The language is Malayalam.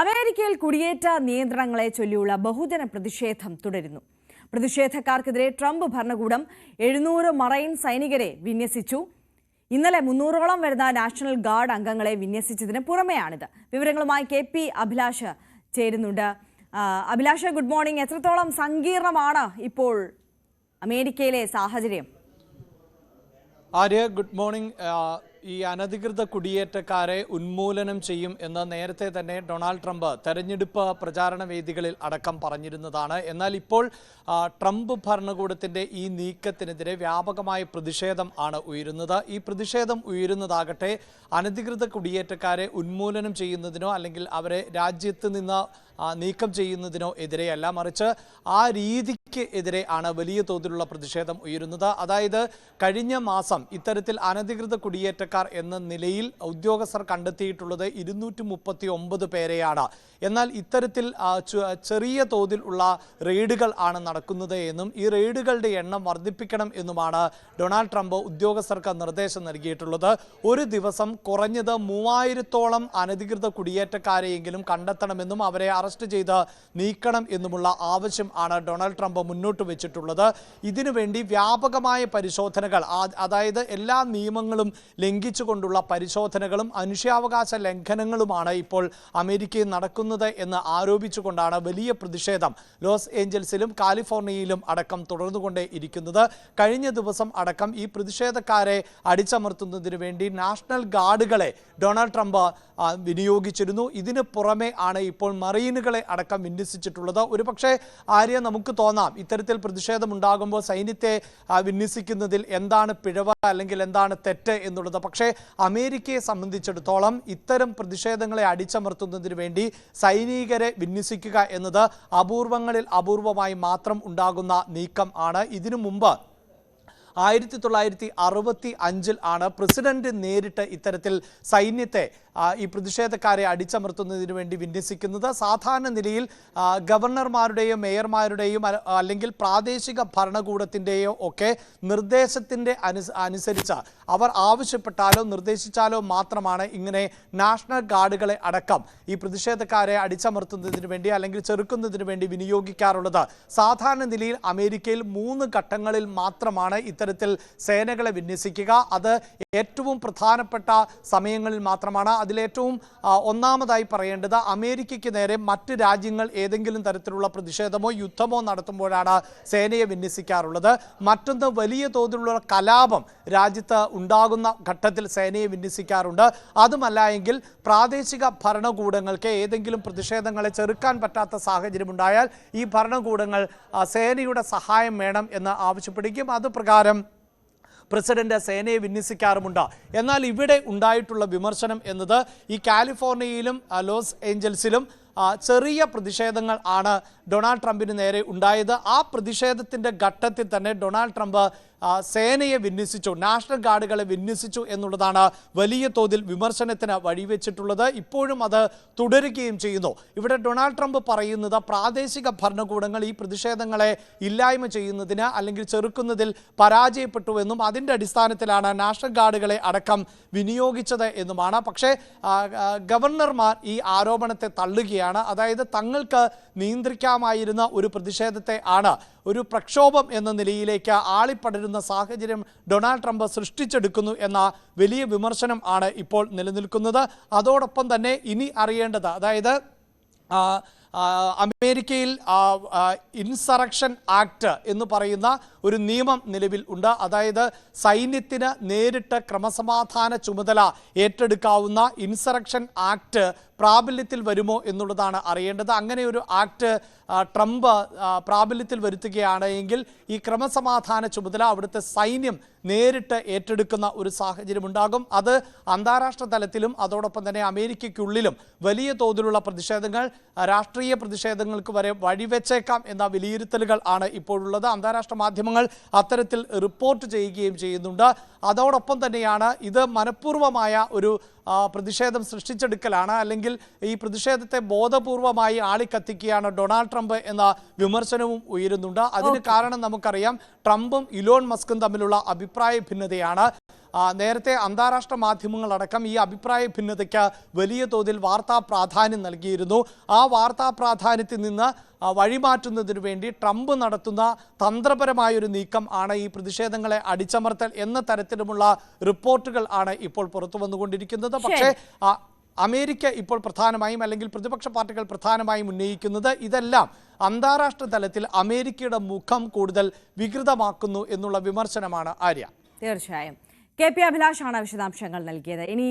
അമേരിക്കയിൽ കുടിയേറ്റ നിയന്ത്രണങ്ങളെ ചൊല്ലിയുള്ള ബഹുജന പ്രതിഷേധം തുടരുന്നു. പ്രതിഷേധക്കാർക്കെതിരെ ട്രംപ് ഭരണകൂടം 700 മറൈൻ സൈനികരെ വിന്യസിച്ചു. ഇന്നലെ 300ഓളം വരുന്ന നാഷണൽ ഗാർഡ് അംഗങ്ങളെ വിന്യസിച്ചതിന് പുറമെയാണിത്. വിവരങ്ങളുമായി കെ പി അഭിലാഷ് ചേരുന്നുണ്ട്. Abhilash, good morning. എത്രത്തോളം സങ്കീർണമാണ് ഇപ്പോൾ അമേരിക്കയിലെ സാഹചര്യം? Arya, good morning. ഈ അനധികൃത കുടിയേറ്റക്കാരെ ഉന്മൂലനം ചെയ്യും എന്ന് നേരത്തെ തന്നെ ഡൊണാൾഡ് ട്രംപ് തെരഞ്ഞെടുപ്പ് പ്രചാരണ വേദികളിൽ അടക്കം പറഞ്ഞിരുന്നതാണ്. എന്നാൽ ഇപ്പോൾ ട്രംപ് ഭരണകൂടത്തിൻ്റെ ഈ നീക്കത്തിനെതിരെ വ്യാപകമായ പ്രതിഷേധം ആണ് ഉയരുന്നത്. ഈ പ്രതിഷേധം ഉയരുന്നതാകട്ടെ അനധികൃത കുടിയേറ്റക്കാരെ ഉന്മൂലനം ചെയ്യുന്നതിനോ അല്ലെങ്കിൽ അവരെ രാജ്യത്ത് നിന്ന് നീക്കം ചെയ്യുന്നതിനോ എതിരെയല്ല, മറിച്ച് ആ രീതിക്ക് എതിരെ ആണ് വലിയ തോതിലുള്ള പ്രതിഷേധം ഉയരുന്നത്. അതായത് കഴിഞ്ഞ മാസം ഇത്തരത്തിൽ അനധികൃത കുടിയേറ്റക്കാർ എന്ന നിലയിൽ ഉദ്യോഗസ്ഥർ കണ്ടെത്തിയിട്ടുള്ളത് 239 പേരെയാണ്. എന്നാൽ ഇത്തരത്തിൽ ചെറിയ തോതിൽ ഉള്ള റെയ്ഡുകൾ ആണ് നടക്കുന്നത് എന്നും ഈ റെയ്ഡുകളുടെ എണ്ണം വർദ്ധിപ്പിക്കണം എന്നുമാണ് ഡൊണാൾഡ് ട്രംപ് ഉദ്യോഗസ്ഥർക്ക് നിർദ്ദേശം നൽകിയിട്ടുള്ളത്. ഒരു ദിവസം കുറഞ്ഞത് 3000ഓളം അനധികൃത കുടിയേറ്റക്കാരെയെങ്കിലും കണ്ടെത്തണമെന്നും അവരെ അറസ്റ്റ് ചെയ്ത് നീക്കണം എന്നുമുള്ള ആവശ്യം ആണ് ഡൊണാൾഡ് ട്രംപ് മുന്നോട്ട് വെച്ചിട്ടുള്ളത്. ഇതിനുവേണ്ടി വ്യാപകമായ പരിശോധനകൾ, അതായത് എല്ലാ നിയമങ്ങളും ലംഘിച്ചുകൊണ്ടുള്ള പരിശോധനകളും മനുഷ്യാവകാശ ലംഘനങ്ങളുമാണ് ഇപ്പോൾ അമേരിക്കയിൽ നടക്കുന്നത് എന്ന് ആരോപിച്ചുകൊണ്ടാണ് വലിയ പ്രതിഷേധം ലോസ് ഏഞ്ചൽസിലും കാലിഫോർണിയയിലും അടക്കം തുടർന്നുകൊണ്ടേ ഇരിക്കുന്നത്. കഴിഞ്ഞ ദിവസം അടക്കം ഈ പ്രതിഷേധക്കാരെ അടിച്ചമർത്തുന്നതിന് വേണ്ടി നാഷണൽ ഗാർഡുകളെ ഡൊണാൾഡ് ട്രംപ് വിനിയോഗിച്ചിരുന്നു. ഇതിന് പുറമെ ആണ് ഇപ്പോൾ മറീനുകളെ അടക്കം വിന്യസിച്ചിട്ടുള്ളത്. ഒരുപക്ഷെ ആര്യ, നമുക്ക് തോന്നാം ഇത്തരത്തിൽ പ്രതിഷേധം ഉണ്ടാകുമ്പോൾ സൈന്യത്തെ വിന്യസിക്കുന്നതിൽ എന്താണ് പിഴവ് അല്ലെങ്കിൽ എന്താണ് തെറ്റ് എന്നുള്ളത്. പക്ഷേ അമേരിക്കയെ സംബന്ധിച്ചിടത്തോളം ഇത്തരം പ്രതിഷേധങ്ങളെ അടിച്ചമർത്തുന്നതിന് വേണ്ടി സൈനികരെ വിന്യസിക്കുക എന്നത് അപൂർവങ്ങളിൽ അപൂർവമായി മാത്രം ഉണ്ടാകുന്ന നീക്കം ആണ്. ഇതിനു മുമ്പ് 1965 ആണ് പ്രസിഡന്റ് നേരിട്ട് ഇത്തരത്തിൽ സൈന്യത്തെ ഈ പ്രതിഷേധക്കാരെ അടിച്ചമർത്തുന്നതിന് വേണ്ടി വിന്യസിക്കുന്നത്. സാധാരണ നിലയിൽ ഗവർണർമാരുടെയോ മേയർമാരുടെയും അല്ലെങ്കിൽ പ്രാദേശിക ഭരണകൂടത്തിൻ്റെയോ ഒക്കെ നിർദ്ദേശത്തിൻ്റെ അനുസരിച്ച് അവർ ആവശ്യപ്പെട്ടാലോ നിർദ്ദേശിച്ചാലോ മാത്രമാണ് ഇങ്ങനെ നാഷണൽ ഗാർഡുകളെ അടക്കം ഈ പ്രതിഷേധക്കാരെ അടിച്ചമർത്തുന്നതിന് വേണ്ടി അല്ലെങ്കിൽ ചെറുക്കുന്നതിന് വേണ്ടി വിനിയോഗിക്കാറുള്ളത്. സാധാരണ നിലയിൽ അമേരിക്കയിൽ 3 ഘട്ടങ്ങളിൽ മാത്രമാണ് ഇത്തരത്തിൽ സേനകളെ വിന്യസിക്കുക. അത് ഏറ്റവും പ്രധാനപ്പെട്ട സമയങ്ങളിൽ മാത്രമാണ്. അതിലേറ്റവും ഒന്നാമതായി പറയേണ്ടത് അമേരിക്കയ്ക്ക് നേരെ മറ്റ് രാജ്യങ്ങൾ ഏതെങ്കിലും തരത്തിലുള്ള പ്രതിഷേധമോ യുദ്ധമോ നടത്തുമ്പോഴാണ് സേനയെ വിന്യസിക്കാറുള്ളത്. മറ്റൊന്ന്, വലിയ തോതിലുള്ള കലാപം രാജ്യത്ത് ഉണ്ടാകുന്ന ഘട്ടത്തിൽ സേനയെ വിന്യസിക്കാറുണ്ട്. അതുമല്ല എങ്കിൽ പ്രാദേശിക ഭരണകൂടങ്ങൾക്ക് ഏതെങ്കിലും പ്രതിഷേധങ്ങളെ ചെറുക്കാൻ പറ്റാത്ത സാഹചര്യമുണ്ടായാൽ ഈ ഭരണകൂടങ്ങൾ സേനയുടെ സഹായം വേണം എന്ന് ആവശ്യപ്പെടുകയും അതുപ്രകാരം പ്രസിഡന്റ് സേനയെ വിന്യസിക്കാറുമുണ്ട്. എന്നാൽ ഇവിടെ ഉണ്ടായിട്ടുള്ള വിമർശനം എന്നത് ഈ കാലിഫോർണിയയിലും ലോസ് ഏഞ്ചൽസിലും ചെറിയ പ്രതിഷേധങ്ങൾ ആണ് ഡൊണാൾഡ് ട്രംപിന് നേരെ ഉണ്ടായത്. ആ പ്രതിഷേധത്തിൻ്റെ ഘട്ടത്തിൽ തന്നെ ഡൊണാൾഡ് ട്രംപ് സേനയെ വിന്യസിച്ചു, നാഷണൽ ഗാർഡുകളെ വിന്യസിച്ചു എന്നുള്ളതാണ് വലിയ തോതിൽ വിമർശനത്തിന് വഴിവെച്ചിട്ടുള്ളത്. ഇപ്പോഴും അത് തുടരുകയും ചെയ്യുന്നു. ഇവിടെ ഡൊണാൾഡ് ട്രംപ് പറയുന്നത് പ്രാദേശിക ഭരണകൂടങ്ങൾ ഈ പ്രതിഷേധങ്ങളെ ഇല്ലായ്മ ചെയ്യുന്നതിന് അല്ലെങ്കിൽ ചെറുക്കുന്നതിൽ പരാജയപ്പെട്ടുവെന്നും അതിൻ്റെ അടിസ്ഥാനത്തിലാണ് നാഷണൽ ഗാർഡുകളെ അടക്കം വിനിയോഗിച്ചത് എന്നുമാണ്. പക്ഷേ ഗവർണർമാർ ഈ ആരോപണത്തെ തള്ളുകയാണ്. അതായത് തങ്ങൾക്ക് നിയന്ത്രിക്കാമായിരുന്ന ഒരു പ്രതിഷേധത്തെ ആണ് ഒരു പ്രക്ഷോഭം എന്ന നിലയിലേക്ക് ആളിപ്പടരുന്ന സാഹചര്യം ഡൊണാൾഡ് ട്രംപ് സൃഷ്ടിച്ചെടുക്കുന്നു എന്ന വലിയ വിമർശനം ആണ് ഇപ്പോൾ നിലനിൽക്കുന്നത്. അതോടൊപ്പം തന്നെ ഇനി അറിയേണ്ടത്, അതായത് അമേരിക്കയിൽ ഇൻസറക്ഷൻ ആക്ട് എന്ന് പറയുന്ന ഒരു നിയമം നിലവിൽ ഉണ്ട്. അതായത് സൈന്യത്തിന് നേരിട്ട് ക്രമസമാധാന ചുമതല ഏറ്റെടുക്കാവുന്ന ഇൻസറക്ഷൻ ആക്ട് പ്രാബല്യത്തിൽ വരുമോ എന്നുള്ളതാണ് അറിയേണ്ടത്. അങ്ങനെ ഒരു ആക്ട് ട്രംപ് പ്രാബല്യത്തിൽ വരുത്തുകയാണ് എങ്കിൽ ഈ ക്രമസമാധാന ചുമതല അവിടുത്തെ സൈന്യം നേരിട്ട് ഏറ്റെടുക്കുന്ന ഒരു സാഹചര്യം ഉണ്ടാകും. അത് അന്താരാഷ്ട്ര തലത്തിലും അതോടൊപ്പം തന്നെ അമേരിക്കയ്ക്കുള്ളിലും വലിയ തോതിലുള്ള പ്രതിഷേധങ്ങൾ, രാഷ്ട്രീയ പ്രതിഷേധങ്ങൾക്ക് വരെ വഴിവെച്ചേക്കാം എന്ന വിലയിരുത്തലുകൾ ആണ് ഇപ്പോഴുള്ളത്. അന്താരാഷ്ട്ര മാധ്യമങ്ങൾ അത്തരത്തിൽ റിപ്പോർട്ട് ചെയ്യുകയും ചെയ്യുന്നുണ്ട്. അതോടൊപ്പം തന്നെയാണ് ഇത് മനഃപൂർവമായ ഒരു പ്രതിഷേധം സൃഷ്ടിച്ചെടുക്കലാണ്, അല്ലെങ്കിൽ ഈ പ്രതിഷേധത്തെ ബോധപൂർവമായി ആളിക്കത്തിക്കുകയാണ് ഡൊണാൾഡ് ട്രംപ് എന്ന വിമർശനവും ഉയരുന്നുണ്ട്. അതിന് കാരണം നമുക്കറിയാം, ട്രംപും ഇലോൺ മസ്കും തമ്മിലുള്ള അഭിപ്രായ ഭിന്നതയാണ്. നേരത്തെ അന്താരാഷ്ട്ര മാധ്യമങ്ങളടക്കം ഈ അഭിപ്രായ ഭിന്നതയ്ക്ക് വലിയ തോതിൽ വാർത്താ പ്രാധാന്യം നൽകിയിരുന്നു. ആ വാർത്താ പ്രാധാന്യത്തിൽ നിന്ന് വഴിമാറ്റുന്നതിനു വേണ്ടി ട്രംപ് നടത്തുന്ന തന്ത്രപരമായൊരു നീക്കം ആണ് ഈ പ്രതിഷേധങ്ങളെ അടിച്ചമർത്തൽ എന്ന തരത്തിലുമുള്ള റിപ്പോർട്ടുകൾ ആണ് ഇപ്പോൾ പുറത്തു വന്നുകൊണ്ടിരിക്കുന്നത്. പക്ഷേ അമേരിക്ക ഇപ്പോൾ പ്രധാനമായും അല്ലെങ്കിൽ പ്രതിപക്ഷ പാർട്ടികൾ പ്രധാനമായും ഉന്നയിക്കുന്നത് ഇതെല്ലാം അന്താരാഷ്ട്ര തലത്തിൽ അമേരിക്കയുടെ മുഖം കൂടുതൽ വികൃതമാക്കുന്നു എന്നുള്ള വിമർശനമാണ്. ആര്യ, തീർച്ചയായും KP അഭിലാഷാണ് വിശദാംശങ്ങൾ നൽകിയത്. ഇനി